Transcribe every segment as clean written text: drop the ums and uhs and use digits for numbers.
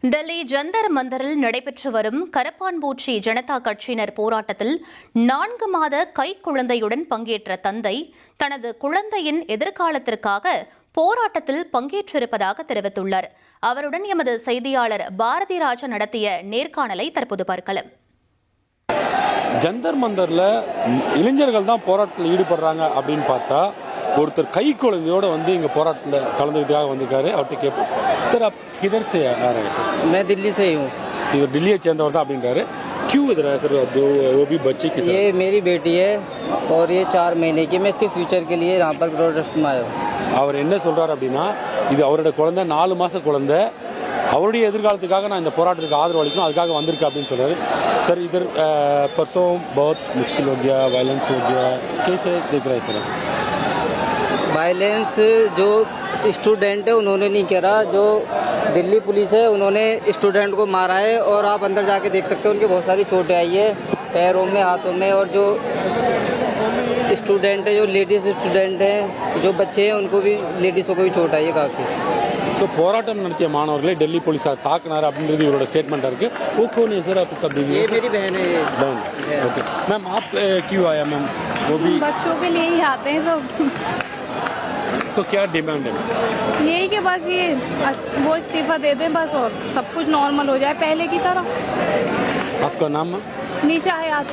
டெல்லி ஜந்தர் மந்தரில் நடைபெற்று வரும் கரப்பான்பூச்சி ஜனதா கட்சியினர் போராட்டத்தில் 4 மாத கைக்குழந்தையுடன் பங்கேற்ற தந்தை தனது குழந்தையின் எதிர்காலத்திற்காக போராட்டத்தில் பங்கேற்றிருப்பதாக தெரிவித்துள்ளார். அவருடன் எமது செய்தியாளர் பாரதிராஜா நடத்திய நேர்காணலை தற்போது பார்க்கலாம். ஜந்தர் மந்தர்ல இளைஞர்கள் தான் போராட்டத்தில் ஈடுபடுறாங்க அப்படின்னு பார்த்தா ஒருத்தர் கை குழந்தையோட வந்து இங்க போராட்டத்தில் கலந்துக்கிட்டாக வந்திருக்காரு. அவர்கிட்ட கேட்போம், சார் आप किधर से आ रहे हैं? सर मैं दिल्ली से ही हूँ. இவர் டில்லியை சேர்ந்தவர் தான் அப்படின்றாரு. क्यों इधर है सर? वो भी बच्चे के साथ. ये मेरी बेटी है और ये 4 महीने की. मैं इसके फ्यूचर के लिए यहाँ पर प्रोटेस्ट में आया हूँ. அவர் என்ன சொல்றாரு அப்படின்னா, இது அவரோட குழந்தை, 4 மாச குழந்தை, அவருடைய எதிர்காலத்துக்காக நான் இந்த போராட்டத்துக்கு ஆதரவு அளிக்கணும், அதுக்காக வந்திருக்கேன் அப்படின்னு சொல்றாரு. सर इधर परसों बहुत मुश्किल हो गया, वायलेंस हो गया, कैसे देख रहे हैं सर? वायलेंस जो स्टूडेंट है उन्होंने नहीं करा, जो दिल्ली पुलिस है उन्होंने स्टूडेंट को मारा है और आप अंदर जाके देख सकते हो उनके बहुत सारी चोटें आई है पैरों में, हाथों में. और जो स्टूडेंट है, जो लेडीज स्टूडेंट हैं, जो बच्चे हैं, उनको भी लेडीज़ों को भी चोट आई है काफ़ी. ஸோ போராட்டம் நடத்திய மாணவர்களை டெல்லி போலீஸார் தாக்குனார் அப்படின்றது இவரோட ஸ்டேட்மெண்ட் இருக்கு. वो कौन है सर आपको? कब ये मेरी बहन है. बहन. ओके मैम, आप क्यों आया मैम? वो भी बच्चों के लिए ही आते हैं सब. तो क्या डिमांड है? यही कि बस ये वो इस्तीफा दे दें बस और सब कुछ नॉर्मल हो जाए पहले की तरह. आपका नाम है? निशा हयात.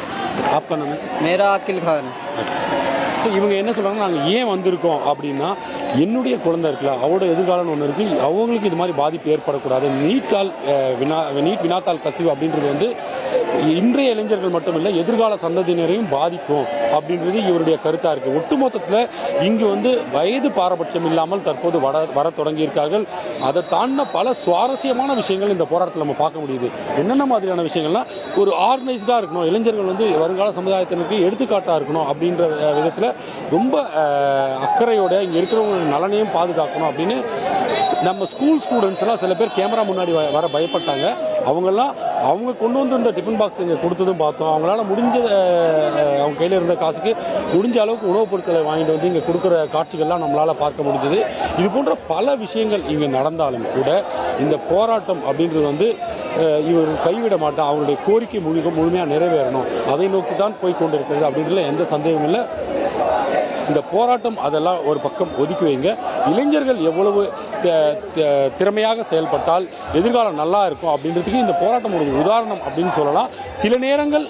आपका नाम है? मेरा आकिल खान. ஸோ இவங்க என்ன சொல்கிறாங்க, நாங்கள் ஏன் வந்திருக்கோம் அப்படின்னா, என்னுடைய குழந்தை இருக்குல்ல, அவரோட எதிர்காலம்னு ஒன்று இருக்குது, அவங்களுக்கு இது மாதிரி பாதிப்பு ஏற்படக்கூடாது. நீட் வினாத்தாள் கசிவு அப்படின்றது வந்து இன்றைய இளைஞர்கள் மட்டுமில்லை, எதிர்கால சந்ததியினரையும் பாதிக்கும் அப்படின்றது இவருடைய கருத்தாக இருக்குது. ஒட்டுமொத்தத்தில் இங்கு வந்து வயது பாரபட்சம் இல்லாமல் தற்போது வர தொடங்கியிருக்கார்கள். அதை தாண்டின பல சுவாரஸ்யமான விஷயங்கள் இந்த போராட்டத்தில் நம்ம பார்க்க முடியுது. என்னென்ன மாதிரியான விஷயங்கள்னா, ஒரு ஆர்கனைஸ்டாக இருக்கணும், இளைஞர்கள் வந்து வருங்கால சமுதாயத்தினருக்கு எடுத்துக்காட்டாக இருக்கணும் அப்படின்ற விதத்தில் ரொம்ப அக்கறையோட இங்கே இருக்கிறவங்க நலனையும் பாதுகாக்கணும் அப்படின்னு நம்ம ஸ்கூல் ஸ்டூடெண்ட்ஸ் எல்லாம் சில பேர் கேமரா முன்னாடி வர பயப்பட்டாங்க. அவங்கெல்லாம் அவங்க கொண்டு வந்து இந்த டிஃபன் பாக்ஸ் இங்கே கொடுத்ததும் பார்த்தோம். அவங்களால முடிஞ்ச அவங்க கையில் இருந்த காசுக்கு முடிஞ்ச அளவுக்கு உணவுப் பொருட்களை வாங்கிட்டு வந்து இங்கே கொடுக்குற காட்சிகள்லாம் நம்மளால் பார்க்க முடிஞ்சது. இது போன்ற பல விஷயங்கள் இங்கே நடந்தாலும் கூட இந்த போராட்டம் அப்படின்றது வந்து இவர் கைவிட மாட்டான், அவங்களுடைய கோரிக்கை முழுமையாக நிறைவேறணும், அதை நோக்கி தான் போய் கொண்டிருக்கிறது அப்படின்றதுல எந்த சந்தேகமும் இல்லை. இந்த போராட்டம் அதெல்லாம் ஒரு பக்கம் ஒதுக்கி வைங்க. இளைஞர்கள் எவ்வளவு திறமையாக செயல்பட்டால் எதிர்காலம் நல்லா இருக்கும் அப்படின்றதுக்கு இந்த போராட்டம் ஒரு உதாரணம் அப்படின்னு சொல்லலாம். சில நேரங்கள்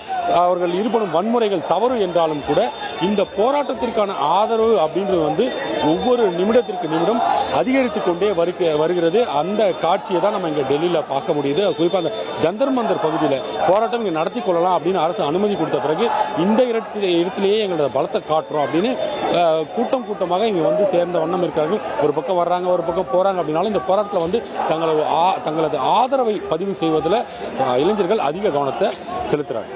அவர்கள் ஈடுபடும் வன்முறைகள் தவறு என்றாலும் கூட இந்த போராட்டத்திற்கான ஆதரவு அப்படின்றது வந்து ஒவ்வொரு நிமிடத்திற்கு நிமிடம் அதிகரித்து கொண்டே வருகிறது. அந்த காட்சியை தான் நம்ம இங்கே டெல்லியில் பார்க்க முடியுது. குறிப்பாக அந்த ஜந்தர் மந்தர் பகுதியில் போராட்டம் இங்கே நடத்தி கொள்ளலாம் அப்படின்னு அரசு அனுமதி கொடுத்த பிறகு இந்த இடத்திலேயே எங்களோட பலத்தை காட்டுறோம் அப்படின்னு கூட்டமாக இங்கே வந்து சேர்ந்த வண்ணம் இருக்கார்கள். ஒரு பக்கம் வர்றாங்க, ஒரு பக்கம் போறாங்க. அப்படின்னாலும் இந்த போராட்டத்தில் வந்து தங்களது ஆதரவை பதிவு செய்வதில் இளைஞர்கள் அதிக கவனத்தை செலுத்துறாங்க.